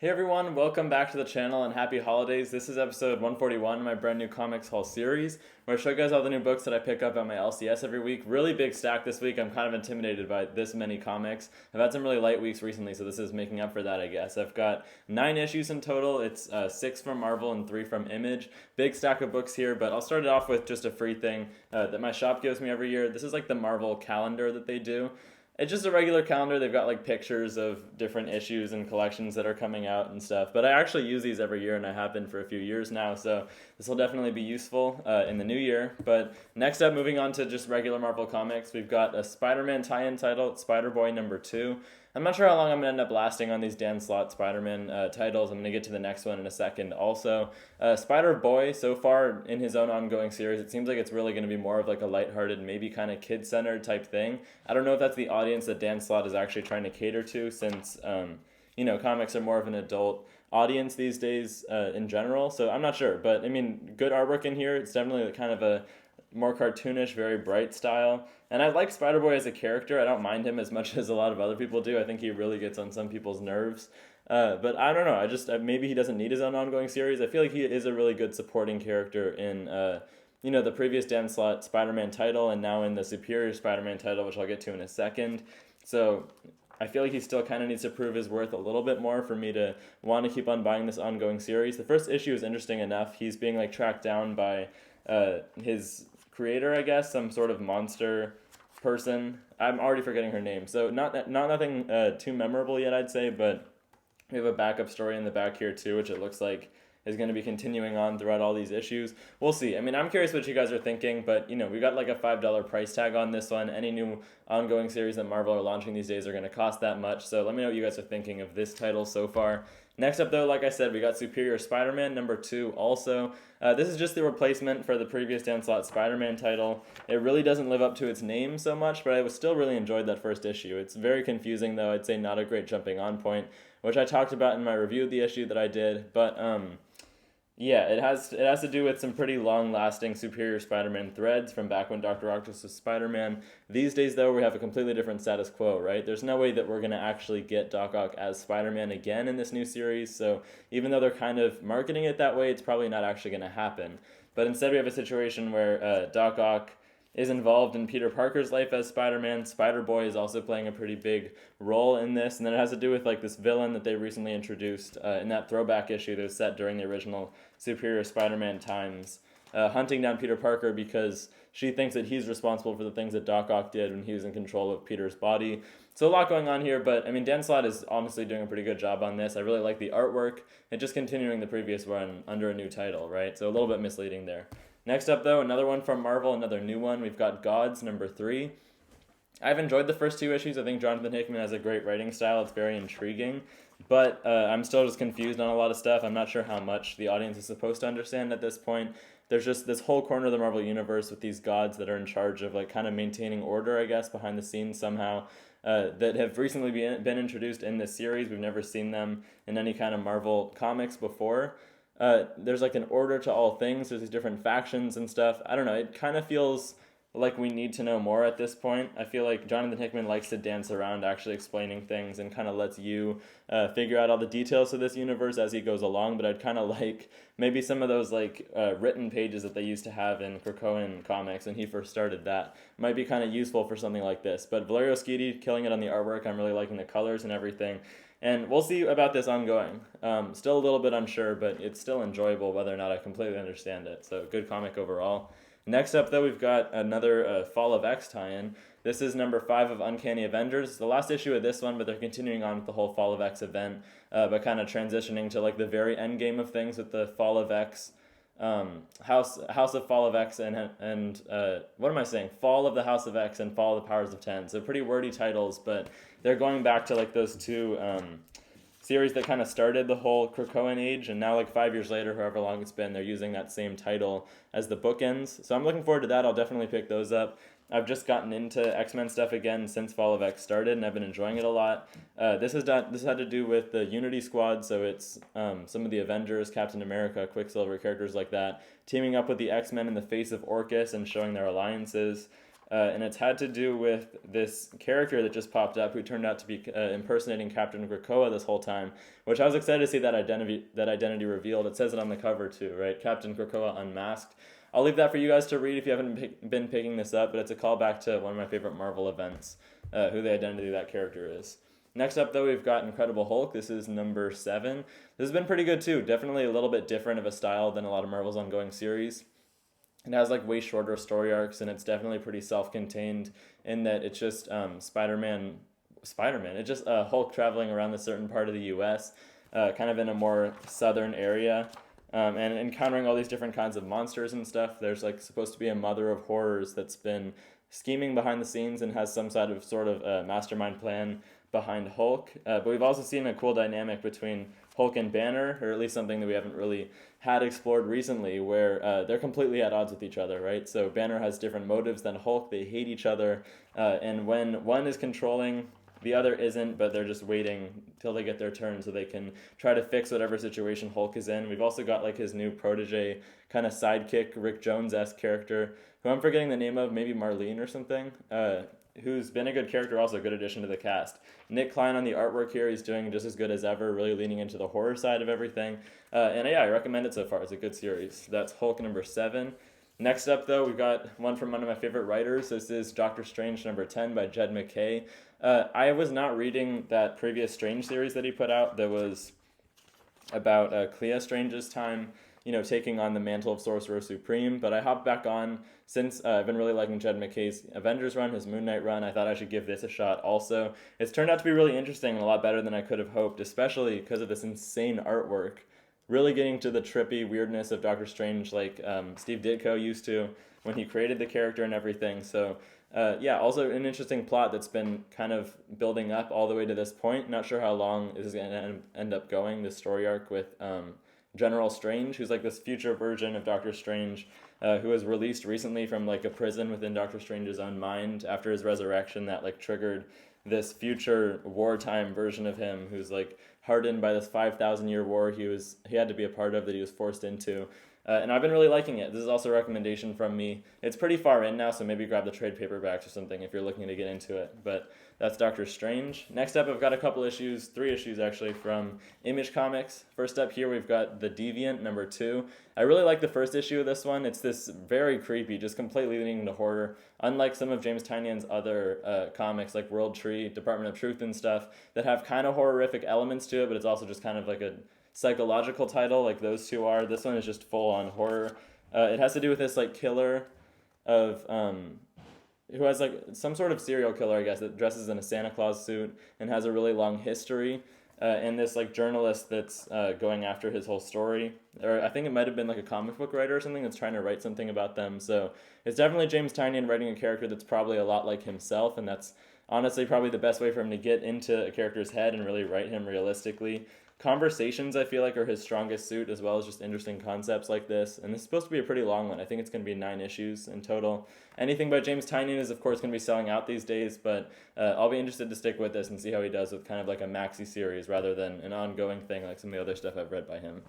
Hey everyone, welcome back to the channel and happy holidays. This is episode 141 of my brand new comics haul series, where I show you guys all the new books that I pick up at my LCS every week. Really big stack this week. I'm kind of intimidated by this many comics. I've had some really light weeks recently, so this is making up for that, I guess. I've got 9 issues in total. It's 6 from Marvel and 3 from Image. Big stack of books here, but I'll start it off with just a free thing that my shop gives me every year. This is like the Marvel calendar that they do. It's just a regular calendar. They've got like pictures of different issues and collections that are coming out and stuff. But I actually use these every year, and I have been for a few years now. So this will definitely be useful in the new year. But next up, moving on to just regular Marvel comics, we've got a Spider-Man tie-in title. It's Spider-Boy #2. I'm not sure how long I'm going to end up lasting on these Dan Slott Spider-Man titles. I'm going to get to the next one in a second. Also, Spider-Boy, so far in his own ongoing series, it seems like it's really going to be more of like a lighthearted, maybe kind of kid-centered type thing. I don't know if that's the audience that Dan Slott is actually trying to cater to, since, comics are more of an adult audience these days in general. So I'm not sure. But, I mean, good artwork in here. It's definitely kind of a more cartoonish, very bright style. And I like Spider-Boy as a character. I don't mind him as much as a lot of other people do. I think he really gets on some people's nerves. But I don't know. I just maybe he doesn't need his own ongoing series. I feel like he is a really good supporting character in the previous Dan Slott Spider-Man title, and now in the Superior Spider-Man title, which I'll get to in a second. So I feel like he still kind of needs to prove his worth a little bit more for me to want to keep on buying this ongoing series. The first issue is interesting enough. He's being like tracked down by his creator, I guess, some sort of monster person. I'm already forgetting her name. So not nothing too memorable yet, I'd say, but we have a backup story in the back here too, which it looks like is going to be continuing on throughout all these issues. We'll see. I mean, I'm curious what you guys are thinking, but, we got like a $5 price tag on this one. Any new ongoing series that Marvel are launching these days are going to cost that much, so let me know what you guys are thinking of this title so far. Next up, though, like I said, we got Superior Spider-Man #2 also. This is just the replacement for the previous Dan Slott Spider-Man title. It really doesn't live up to its name so much, but I still really enjoyed that first issue. It's very confusing, though. I'd say not a great jumping on point, which I talked about in my review of the issue that I did, but yeah, it has to do with some pretty long-lasting Superior Spider-Man threads from back when Dr. Octopus was Spider-Man. These days, though, we have a completely different status quo, right? There's no way that we're going to actually get Doc Ock as Spider-Man again in this new series, so even though they're kind of marketing it that way, it's probably not actually going to happen. But instead, we have a situation where Doc Ock is involved in Peter Parker's life as Spider-Man. Spider-Boy is also playing a pretty big role in this, and then it has to do with like this villain that they recently introduced in that throwback issue that was set during the original Superior Spider-Man times, hunting down Peter Parker because she thinks that he's responsible for the things that Doc Ock did when he was in control of Peter's body. So a lot going on here, but I mean, Dan Slott is honestly doing a pretty good job on this. I really like the artwork, and just continuing the previous run under a new title, right? So a little bit misleading there. Next up, though, another one from Marvel, another new one. We've got G.O.D.S. #3. I've enjoyed the first 2 issues. I think Jonathan Hickman has a great writing style. It's very intriguing. But I'm still just confused on a lot of stuff. I'm not sure how much the audience is supposed to understand at this point. There's just this whole corner of the Marvel Universe with these gods that are in charge of like kind of maintaining order, I guess, behind the scenes somehow, that have recently been introduced in this series. We've never seen them in any kind of Marvel comics before. There's like an order to all things. There's these different factions and stuff. I don't know. It kind of feels like we need to know more at this point. I feel like Jonathan Hickman likes to dance around actually explaining things and kind of lets you figure out all the details of this universe as he goes along, but I'd kind of like maybe some of those like written pages that they used to have in Krakoan comics when he first started that might be kind of useful for something like this. But Valerio Schiti killing it on the artwork. I'm really liking the colors and everything. And we'll see about this ongoing. Still a little bit unsure, but it's still enjoyable whether or not I completely understand it. So good comic overall. Next up, though, we've got another Fall of X tie-in. This is #5 of Uncanny Avengers. It's the last issue of this one, but they're continuing on with the whole Fall of X event, but kind of transitioning to like the very end game of things with the Fall of X, House of Fall of X, and what am I saying? Fall of the House of X and Fall of the Powers of 10. So pretty wordy titles, but they're going back to like those two series that kind of started the whole Krakoan age, and now like 5 years later, however long it's been, they're using that same title as the bookends. So I'm looking forward to that. I'll definitely pick those up. I've just gotten into X-Men stuff again since Fall of X started, and I've been enjoying it a lot. This had to do with the Unity Squad, so it's some of the Avengers, Captain America, Quicksilver, characters like that, teaming up with the X-Men in the face of Orcus and showing their alliances. and it's had to do with this character that just popped up who turned out to be impersonating Captain Krakoa this whole time, which I was excited to see that identity revealed. It says it on the cover too, right? Captain Krakoa unmasked. I'll leave that for you guys to read if you haven't been picking this up, but it's a callback to one of my favorite Marvel events, who the identity of that character is. Next up, though, we've got Incredible Hulk. This is number 7. This has been pretty good, too. Definitely a little bit different of a style than a lot of Marvel's ongoing series. It has like way shorter story arcs, and it's definitely pretty self-contained in that it's just Spider-Man. It's just Hulk traveling around a certain part of the U.S., kind of in a more southern area, and encountering all these different kinds of monsters and stuff. There's like supposed to be a mother of horrors that's been scheming behind the scenes and has some sort of mastermind plan behind Hulk. But we've also seen a cool dynamic between Hulk and Banner, or at least something that we haven't really had explored recently, where they're completely at odds with each other, right? So Banner has different motives than Hulk. They hate each other, and when one is controlling, the other isn't, but they're just waiting till they get their turn so they can try to fix whatever situation Hulk is in. We've also got like his new protege, kind of sidekick, Rick Jones-esque character, who I'm forgetting the name of, maybe Marlene or something, who's been a good character, also a good addition to the cast. Nick Klein on the artwork here, he's doing just as good as ever, really leaning into the horror side of everything. And yeah, I recommend it so far. It's a good series. That's Hulk number 7. Next up, though, we've got one from one of my favorite writers. This is Doctor Strange number 10 by Jed MacKay. I was not reading that previous Strange series that he put out that was about Clea Strange's time, taking on the mantle of Sorcerer Supreme, but I hopped back on since I've been really liking Jed MacKay's Avengers run, his Moon Knight run. I thought I should give this a shot also. It's turned out to be really interesting and a lot better than I could have hoped, especially because of this insane artwork. Really getting to the trippy weirdness of Doctor Strange like Steve Ditko used to when he created the character and everything. So yeah, also an interesting plot that's been kind of building up all the way to this point. Not sure how long this is going to end up going, this story arc with General Strange, who's like this future version of Doctor Strange, who was released recently from like a prison within Doctor Strange's own mind after his resurrection that like triggered this future wartime version of him who's like hardened by this 5,000-year war he had to be a part of, that he was forced into. And I've been really liking it. This is also a recommendation from me. It's pretty far in now, so maybe grab the trade paperbacks or something if you're looking to get into it. But that's Doctor Strange. Next up, I've got a couple issues, 3 issues actually, from Image Comics. First up here, we've got The Deviant, number 2. I really like the first issue of this one. It's this very creepy, just completely leaning into horror. Unlike some of James Tynion's other comics, like World Tree, Department of Truth and stuff, that have kind of horrific elements to it, but it's also just kind of like a psychological title like those two are. This one is just full on horror. It has to do with this like killer of who has like some sort of serial killer, I guess, that dresses in a Santa Claus suit and has a really long history, and this like journalist that's going after his whole story, or I think it might have been like a comic book writer or something that's trying to write something about them. So it's definitely James Tynion writing a character that's probably a lot like himself, and that's honestly probably the best way for him to get into a character's head and really write him realistically. Conversations, I feel like, are his strongest suit, as well as just interesting concepts like this. And this is supposed to be a pretty long one. I think it's going to be 9 issues in total. Anything by James Tynion is, of course, going to be selling out these days, but I'll be interested to stick with this and see how he does with kind of like a maxi series rather than an ongoing thing like some of the other stuff I've read by him.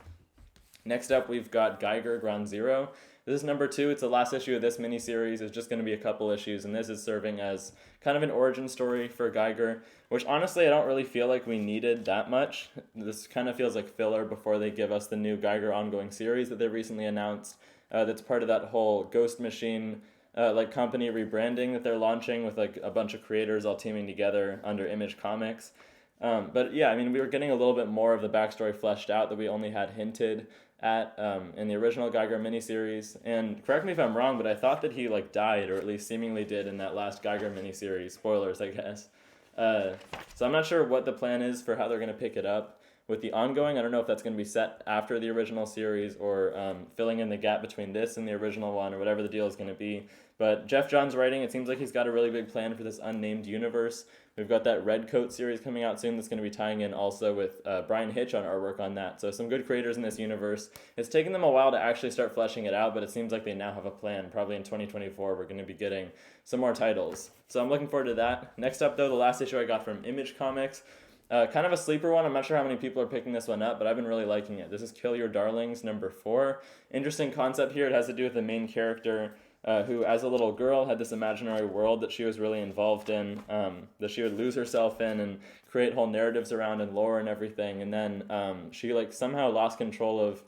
Next up, we've got Geiger Ground Zero. This is number 2. It's the last issue of this miniseries. It's just going to be a couple issues, and this is serving as kind of an origin story for Geiger, which honestly I don't really feel like we needed that much. This kind of feels like filler before they give us the new Geiger ongoing series that they recently announced. That's part of that whole Ghost Machine like company rebranding that they're launching with like a bunch of creators all teaming together under Image Comics. But yeah, I mean, we were getting a little bit more of the backstory fleshed out that we only had hinted at in the original Geiger miniseries. And correct me if I'm wrong, but I thought that he like died, or at least seemingly did, in that last Geiger miniseries. Spoilers, I guess. So I'm not sure what the plan is for how they're going to pick it up with the ongoing. I don't know if that's going to be set after the original series or filling in the gap between this and the original one, or whatever the deal is going to be. But Jeff Johns writing, it seems like he's got a really big plan for this unnamed universe. We've got that Red Coat series coming out soon that's going to be tying in also with Brian Hitch on artwork on that. So some good creators in this universe. It's taken them a while to actually start fleshing it out, but it seems like they now have a plan. Probably in 2024 we're going to be getting some more titles. So I'm looking forward to that. Next up, though, the last issue I got from Image Comics. Kind of a sleeper one. I'm not sure how many people are picking this one up, but I've been really liking it. This is Kill Your Darlings, number 4. Interesting concept here. It has to do with the main character who, as a little girl, had this imaginary world that she was really involved in, that she would lose herself in and create whole narratives around and lore and everything. And then she like somehow lost control of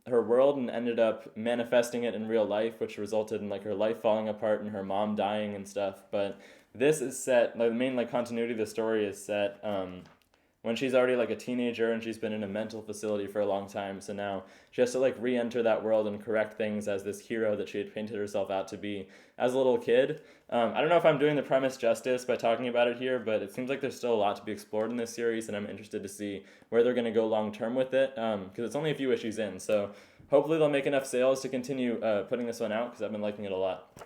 her world and ended up manifesting it in real life, which resulted in like her life falling apart and her mom dying and stuff. But this is set, like the main like continuity of the story is set when she's already like a teenager and she's been in a mental facility for a long time. So now she has to like re-enter that world and correct things as this hero that she had painted herself out to be as a little kid. I don't know if I'm doing the premise justice by talking about it here, but it seems like there's still a lot to be explored in this series, and I'm interested to see where they're going to go long term with it, because it's only a few issues in. So hopefully they'll make enough sales to continue putting this one out, because I've been liking it a lot.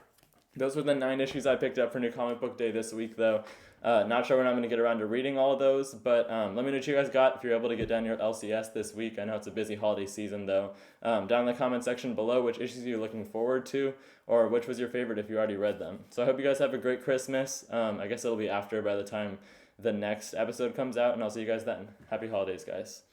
Those were the 9 issues I picked up for New Comic Book Day this week, though. Not sure when I'm going to get around to reading all of those, but let me know what you guys got if you're able to get down your LCS this week. I know it's a busy holiday season, though. Down in the comment section below which issues you're looking forward to, or which was your favorite if you already read them. So I hope you guys have a great Christmas. I guess it'll be after by the time the next episode comes out, and I'll see you guys then. Happy holidays, guys.